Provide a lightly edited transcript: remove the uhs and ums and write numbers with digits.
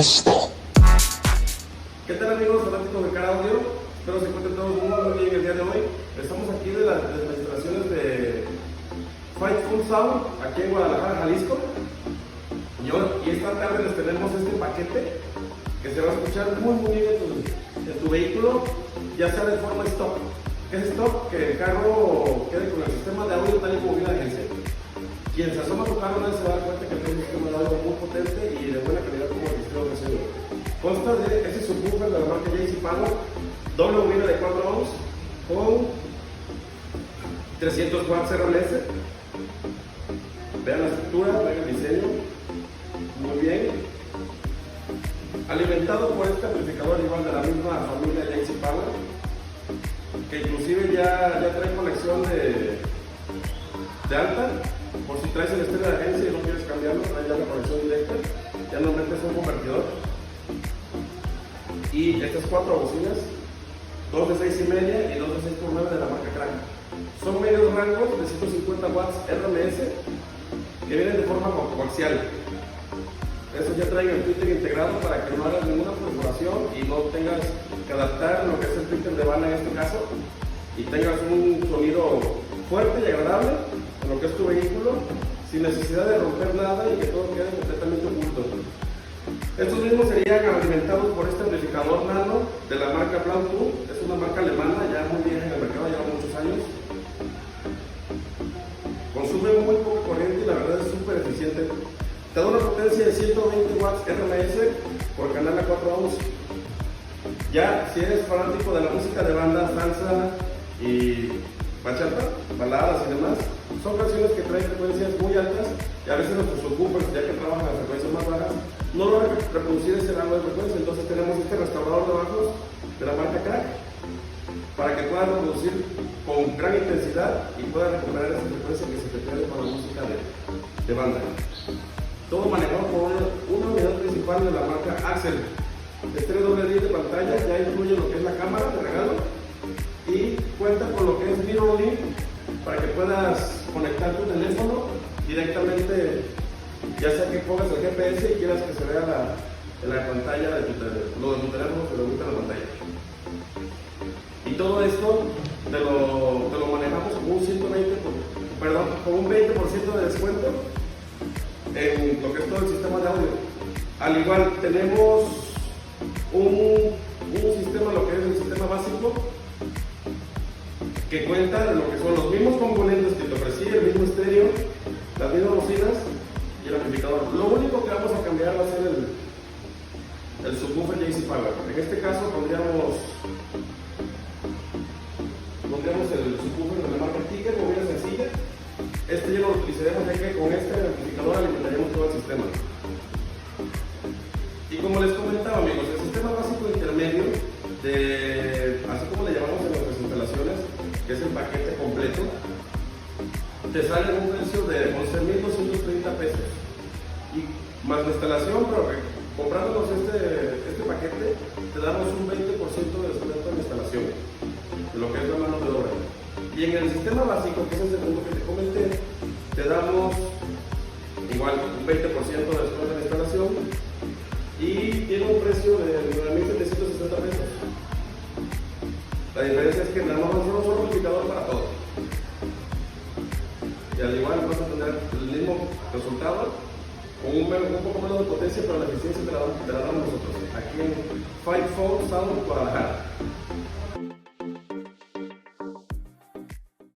gusta. ¿Qué tal amigos fanáticos de Cara Audio? Espero se encuentren todos muy bien el día de hoy. Estamos aquí de las instalaciones de Fightful Sound, aquí en Guadalajara, Jalisco. Y esta tarde les tenemos este paquete que se va a escuchar muy bien en tu vehículo, ya sea de forma stock. ¿Qué es stock? Que el carro quede con el sistema de audio tal y como viene la agencia. Quien se asoma a tu carro no se va a dar cuenta que tiene un sistema de audio muy potente y de buena calidad como el sistema de sonido. Consta de ese subwoofer de la marca JC Power, doble bobina de 4 ohms con 300 watts RMS. Vean la estructura, vean el diseño, muy bien. Alimentado por este amplificador igual de la misma familia JC Power, que inclusive ya trae conexión de alta, por si traes el estéreo de agencia y no quieres cambiarlo, trae ya la conexión directa, ya no metes un convertidor. Y estas 4 bocinas, 2 de 6,5 y 2 de 6,9 de la marca Crank. Son medios rangos de 150 watts RMS que vienen de forma coaxial. Eso ya trae el tweeter integrado para que no hagas ninguna perforación y no tengas que adaptar lo que es el tweeter de banda en este caso y tengas un sonido fuerte y agradable en lo que es tu vehículo sin necesidad de romper nada y que todo quede completamente oculto. Estos mismos serían alimentados por este amplificador nano de la marca Bluetooth. Es una marca alemana ya muy vieja en el mercado, lleva muchos años. Consume muy poca corriente y la verdad es súper eficiente. Te da una potencia de 120 watts RMS por canal a 4 ohms. Ya, si eres fanático de la música de banda, salsa y bachata, baladas y demás, son canciones que traen frecuencias muy altas y a veces nuestros subwoofers, ya que trabajan a frecuencias más bajas, no logran reproducir ese rango de frecuencia. Entonces tenemos este restaurador de bajos de la marca Crank para que puedas reproducir con gran intensidad y puedas recuperar esa frecuencia que se te pierde con la música de banda. Todo manejado por una unidad principal de la marca Axel. Este doble de pantalla ya incluye lo que es la cámara de regalo y cuenta con lo que es MirrorLink para que puedas conectar tu teléfono directamente, ya sea que pongas el GPS y quieras que se vea en la pantalla de tu teléfono, se lo gusta en la pantalla. Y todo esto te lo manejamos con un 20% de descuento en lo que es todo el sistema de audio. Al igual tenemos un sistema, lo que es el sistema básico, que cuenta de lo que son los mismos componentes que te ofrecía, el mismo estéreo, las mismas bocinas y el amplificador. Lo único que vamos a cambiar va a ser el subwoofer JC Power. En este caso pondríamos el subwoofer de la marca Tiger, bobina sencilla. Este ya lo utilizaremos ya que con este amplificador alimentaríamos todo el sistema. Y como les comentaba amigos, el sistema básico intermedio, así como le llamamos en nuestras instalaciones, que es el paquete completo, te sale un precio de 11,230 pesos. Y más la instalación, pero comprándonos este paquete, te damos un 20% de descuento en la instalación, de lo que es la mano de obra. Y en el sistema básico, que es el segundo que te comenté, te damos igual un 20% de descuento en la instalación y tiene un precio de 9,760 pesos. La diferencia es que nada más un solo amplificador para todo. Y al igual vas a tener el mismo resultado con un poco menos de potencia, pero la eficiencia te la damos nosotros aquí en Fightful Sound Guadalajara.